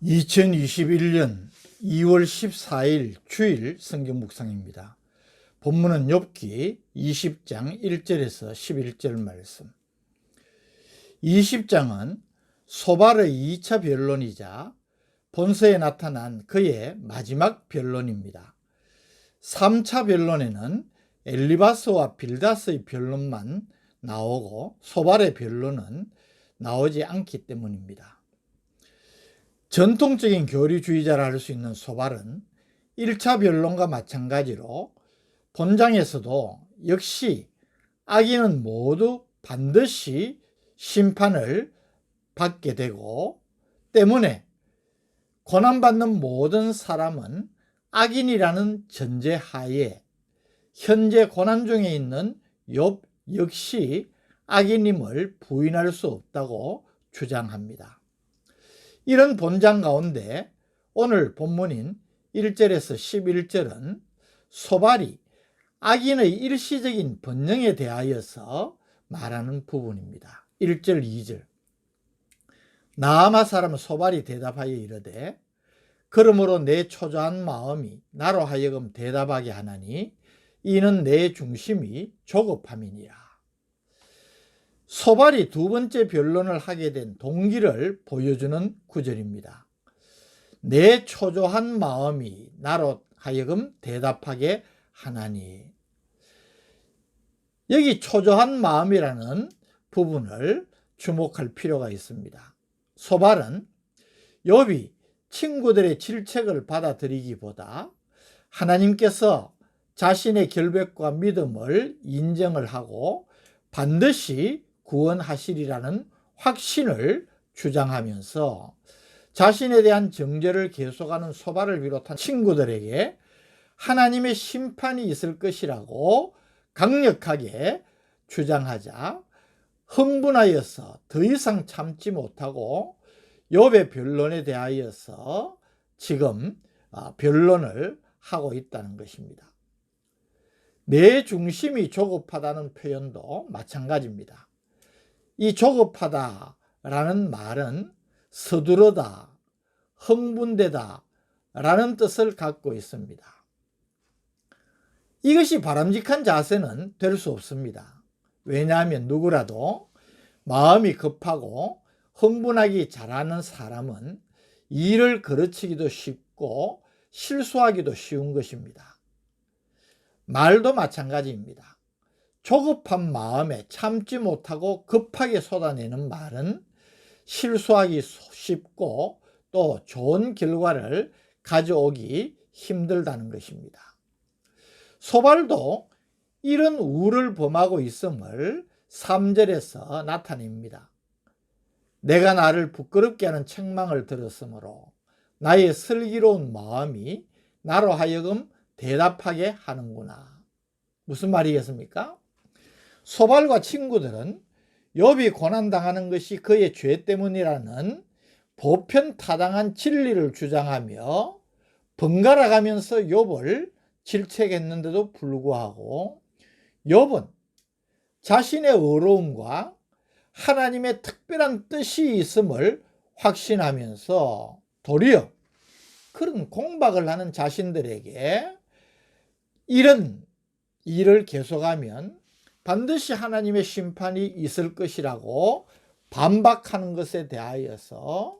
2021년 2월 14일 주일 성경 묵상입니다. 본문은 욥기 20장 1절에서 11절 말씀. 20장은 소발의 2차 변론이자 본서에 나타난 그의 마지막 변론입니다. 3차 변론에는 엘리바스와 빌닷의 변론만 나오고 소발의 변론은 나오지 않기 때문입니다. 전통적인 교리주의자라 할 수 있는 소발은 1차 변론과 마찬가지로 본장에서도 역시 악인은 모두 반드시 심판을 받게 되고 때문에 고난받는 모든 사람은 악인이라는 전제하에 현재 고난 중에 있는 욥 역시 악인임을 부인할 수 없다고 주장합니다. 이런 본장 가운데 오늘 본문인 1절에서 11절은 소발이 악인의 일시적인 번영에 대하여서 말하는 부분입니다. 1절 2절. 나아마 사람 소발이 대답하여 이르되 그러므로 내 초조한 마음이 나로 하여금 대답하게 하나니 이는 내 중심이 조급함이니라. 소발이 두 번째 변론을 하게 된 동기를 보여주는 구절입니다. 내 초조한 마음이 나로 하여금 대답하게 하나니. 여기 초조한 마음이라는 부분을 주목할 필요가 있습니다. 소발은 욥이 친구들의 질책을 받아들이기보다 하나님께서 자신의 결백과 믿음을 인정을 하고 반드시 구원하시리라는 확신을 주장하면서 자신에 대한 정죄를 계속하는 소발을 비롯한 친구들에게 하나님의 심판이 있을 것이라고 강력하게 주장하자 흥분하여서 더 이상 참지 못하고 욥의 변론에 대하여서 지금 변론을 하고 있다는 것입니다. 내 중심이 조급하다는 표현도 마찬가지입니다. 이 조급하다라는 말은 서두르다, 흥분되다 라는 뜻을 갖고 있습니다. 이것이 바람직한 자세는 될 수 없습니다. 왜냐하면 누구라도 마음이 급하고 흥분하기 잘하는 사람은 일을 거르치기도 쉽고 실수하기도 쉬운 것입니다. 말도 마찬가지입니다. 조급한 마음에 참지 못하고 급하게 쏟아내는 말은 실수하기 쉽고 또 좋은 결과를 가져오기 힘들다는 것입니다. 소발도 이런 우를 범하고 있음을 3절에서 나타냅니다. 내가 나를 부끄럽게 하는 책망을 들었으므로 나의 슬기로운 마음이 나로 하여금 대답하게 하는구나. 무슨 말이겠습니까? 소발과 친구들은 욥이 고난당하는 것이 그의 죄 때문이라는 보편타당한 진리를 주장하며 번갈아가면서 욥을 질책했는데도 불구하고 욥은 자신의 의로움과 하나님의 특별한 뜻이 있음을 확신하면서 도리어 그런 공박을 하는 자신들에게 이런 일을 계속하면 반드시 하나님의 심판이 있을 것이라고 반박하는 것에 대하여서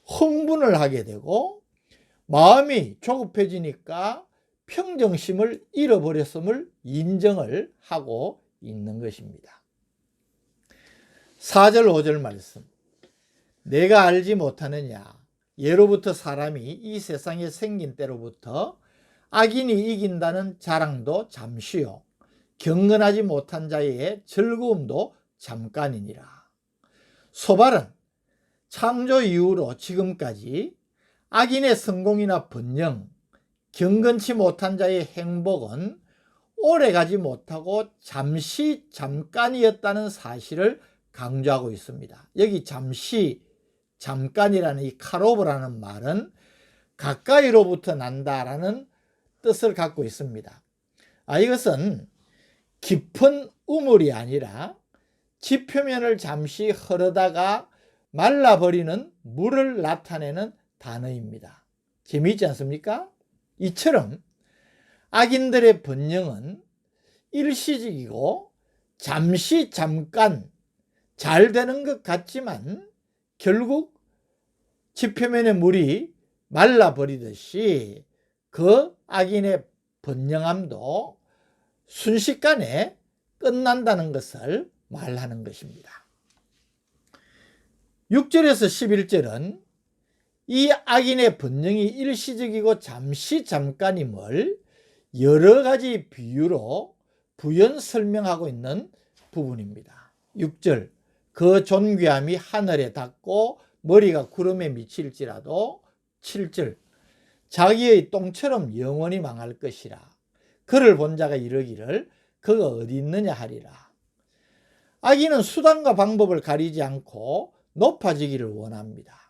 흥분을 하게 되고 마음이 조급해지니까 평정심을 잃어버렸음을 인정을 하고 있는 것입니다. 4절 5절 말씀. 내가 알지 못하느냐 예로부터 사람이 이 세상에 생긴 때로부터 악인이 이긴다는 자랑도 잠시요 경건하지 못한 자의 즐거움도 잠깐이니라. 소발은 창조 이후로 지금까지 악인의 성공이나 번영, 경건치 못한 자의 행복은 오래가지 못하고 잠시 잠깐이었다는 사실을 강조하고 있습니다. 여기 잠시 잠깐이라는 이 카로브라는 말은 가까이로부터 난다라는 뜻을 갖고 있습니다. 이것은 깊은 우물이 아니라 지표면을 잠시 흐르다가 말라버리는 물을 나타내는 단어입니다. 재미있지 않습니까? 이처럼 악인들의 번영은 일시적이고 잠시 잠깐 잘 되는 것 같지만 결국 지표면의 물이 말라버리듯이 그 악인의 번영함도 순식간에 끝난다는 것을 말하는 것입니다. 6절에서 11절은 이 악인의 번영이 일시적이고 잠시 잠깐임을 여러 가지 비유로 부연 설명하고 있는 부분입니다. 6절, 그 존귀함이 하늘에 닿고 머리가 구름에 미칠지라도. 7절, 자기의 똥처럼 영원히 망할 것이라. 그를 본 자가 이르기를 그가 어디 있느냐 하리라. 악인은 수단과 방법을 가리지 않고 높아지기를 원합니다.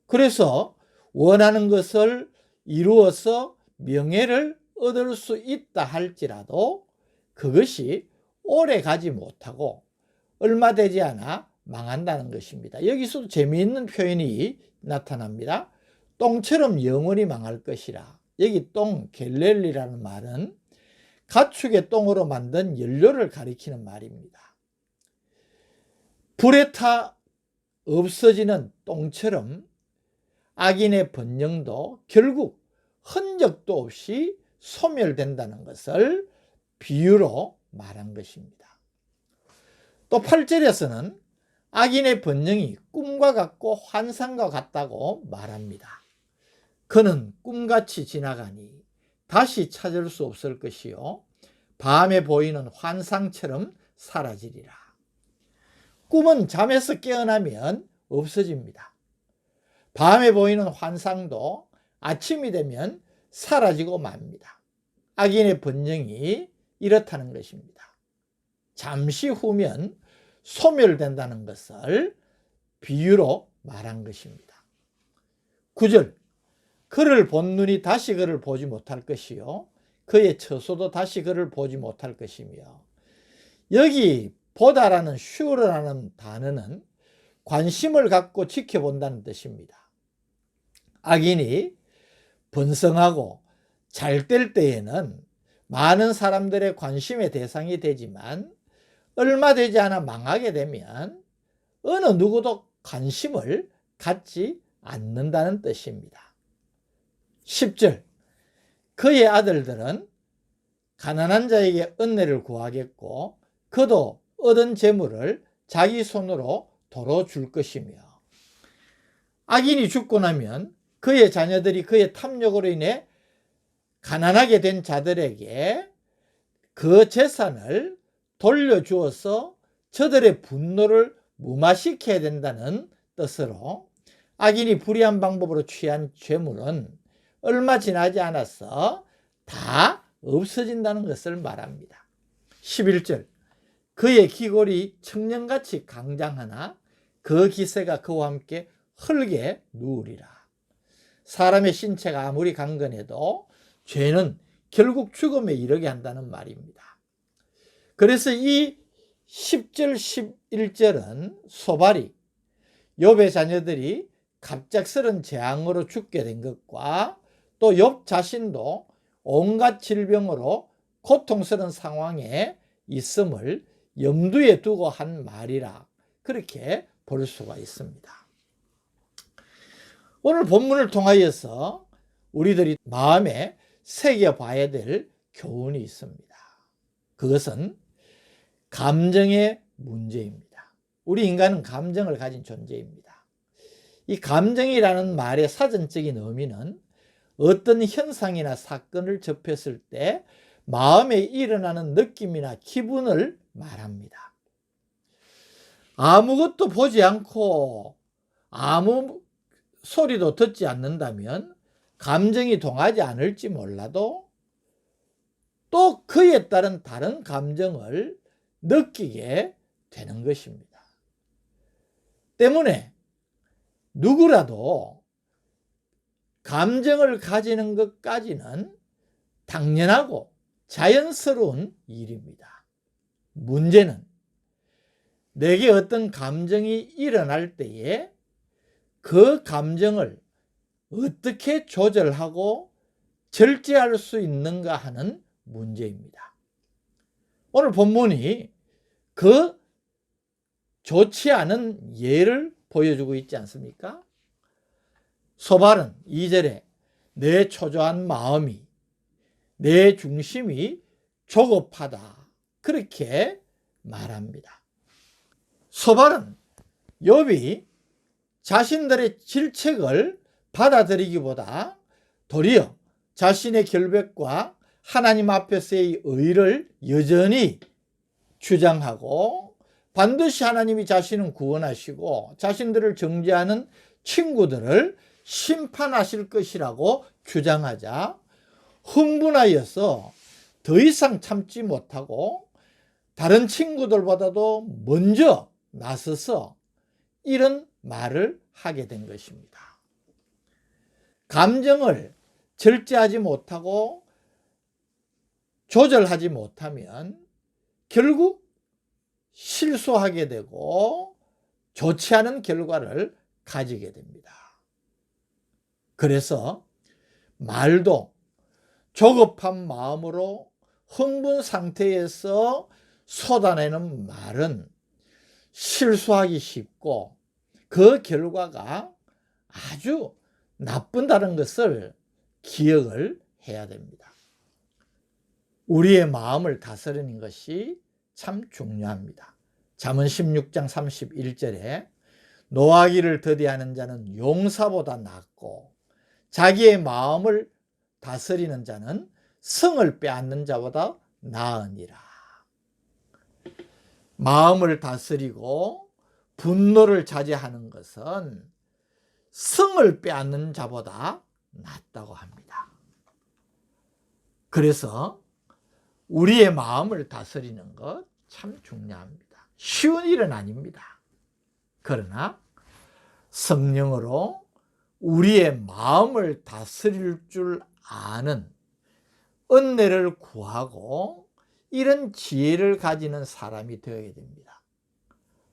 그래서 원하는 것을 이루어서 명예를 얻을 수 있다 할지라도 그것이 오래 가지 못하고 얼마 되지 않아 망한다는 것입니다. 여기서도 재미있는 표현이 나타납니다. 똥처럼 영원히 망할 것이라. 여기 똥, 겔렐리라는 말은 가축의 똥으로 만든 연료를 가리키는 말입니다. 불에 타 없어지는 똥처럼 악인의 번영도 결국 흔적도 없이 소멸된다는 것을 비유로 말한 것입니다. 또 8절에서는 악인의 번영이 꿈과 같고 환상과 같다고 말합니다. 그는 꿈같이 지나가니 다시 찾을 수 없을 것이요 밤에 보이는 환상처럼 사라지리라. 꿈은 잠에서 깨어나면 없어집니다. 밤에 보이는 환상도 아침이 되면 사라지고 맙니다. 악인의 번영이 이렇다는 것입니다. 잠시 후면 소멸된다는 것을 비유로 말한 것입니다. 9절, 그를 본 눈이 다시 그를 보지 못할 것이요 그의 처소도 다시 그를 보지 못할 것이며. 여기 보다라는 슈르라는 단어는 관심을 갖고 지켜본다는 뜻입니다. 악인이 번성하고 잘 될 때에는 많은 사람들의 관심의 대상이 되지만 얼마 되지 않아 망하게 되면 어느 누구도 관심을 갖지 않는다는 뜻입니다. 10절, 그의 아들들은 가난한 자에게 은혜를 구하겠고 그도 얻은 재물을 자기 손으로 도로 줄 것이며. 악인이 죽고 나면 그의 자녀들이 그의 탐욕으로 인해 가난하게 된 자들에게 그 재산을 돌려주어서 저들의 분노를 무마시켜야 된다는 뜻으로 악인이 불의한 방법으로 취한 재물은 얼마 지나지 않아서 다 없어진다는 것을 말합니다. 11절, 그의 기골이 청년같이 강장하나 그 기세가 그와 함께 흙에 누우리라. 사람의 신체가 아무리 강건해도 죄는 결국 죽음에 이르게 한다는 말입니다. 그래서 이 10절 11절은 소발이 욥의 자녀들이 갑작스런 재앙으로 죽게 된 것과 또 욥 자신도 온갖 질병으로 고통스러운 상황에 있음을 염두에 두고 한 말이라 그렇게 볼 수가 있습니다. 오늘 본문을 통하여서 우리들이 마음에 새겨봐야 될 교훈이 있습니다. 그것은 감정의 문제입니다. 우리 인간은 감정을 가진 존재입니다. 이 감정이라는 말의 사전적인 의미는 어떤 현상이나 사건을 접했을 때 마음에 일어나는 느낌이나 기분을 말합니다. 아무것도 보지 않고 아무 소리도 듣지 않는다면 감정이 동하지 않을지 몰라도 또 그에 따른 다른 감정을 느끼게 되는 것입니다. 때문에 누구라도 감정을 가지는 것까지는 당연하고 자연스러운 일입니다. 문제는 내게 어떤 감정이 일어날 때에 그 감정을 어떻게 조절하고 절제할 수 있는가 하는 문제입니다. 오늘 본문이 그 좋지 않은 예를 보여주고 있지 않습니까? 소발은 2절에 내 초조한 마음이, 내 중심이 조급하다, 그렇게 말합니다. 소발은 욥이 자신들의 질책을 받아들이기보다 도리어 자신의 결백과 하나님 앞에서의 의를 여전히 주장하고 반드시 하나님이 자신은 구원하시고 자신들을 정죄하는 친구들을 심판하실 것이라고 주장하자 흥분하여서 더 이상 참지 못하고 다른 친구들보다도 먼저 나서서 이런 말을 하게 된 것입니다. 감정을 절제하지 못하고 조절하지 못하면 결국 실수하게 되고 좋지 않은 결과를 가지게 됩니다. 그래서 말도 조급한 마음으로 흥분 상태에서 쏟아내는 말은 실수하기 쉽고 그 결과가 아주 나쁜다는 것을 기억을 해야 됩니다. 우리의 마음을 다스리는 것이 참 중요합니다. 잠언 16장 31절에 노하기를 더디하는 자는 용사보다 낫고 자기의 마음을 다스리는 자는 성을 빼앗는 자보다 나으니라. 마음을 다스리고 분노를 자제하는 것은 성을 빼앗는 자보다 낫다고 합니다. 그래서 우리의 마음을 다스리는 것 참 중요합니다. 쉬운 일은 아닙니다. 그러나 성령으로 우리의 마음을 다스릴 줄 아는 은혜를 구하고 이런 지혜를 가지는 사람이 되어야 됩니다.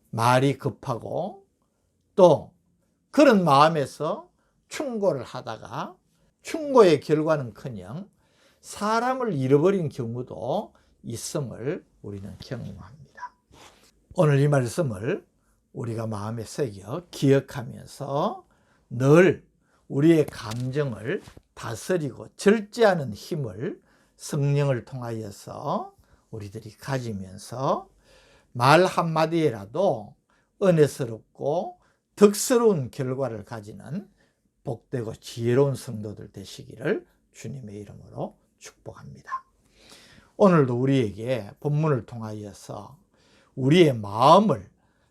말이 급하고 또 그런 마음에서 충고를 하다가 충고의 결과는커녕 사람을 잃어버린 경우도 있음을 우리는 경험합니다. 오늘 이 말씀을 우리가 마음에 새겨 기억하면서 늘 우리의 감정을 다스리고 절제하는 힘을 성령을 통하여서 우리들이 가지면서 말 한마디에라도 은혜스럽고 덕스러운 결과를 가지는 복되고 지혜로운 성도들 되시기를 주님의 이름으로 축복합니다. 오늘도 우리에게 본문을 통하여서 우리의 마음을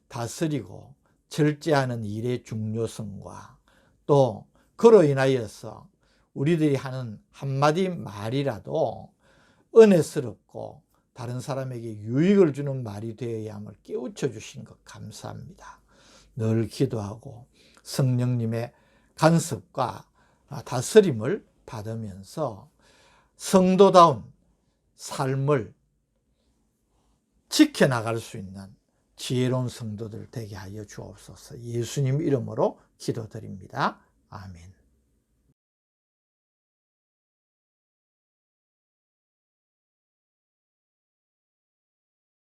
다스리고 절제하는 일의 중요성과 또 그로 인하여서 우리들이 하는 한마디 말이라도 은혜스럽고 다른 사람에게 유익을 주는 말이 되어야 함을 깨우쳐 주신 것 감사합니다. 늘 기도하고 성령님의 간섭과 다스림을 받으면서 성도다운 삶을 지켜나갈 수 있는 지혜로운 성도들 되게 하여 주옵소서. 예수님 이름으로 기도드립니다. 아멘.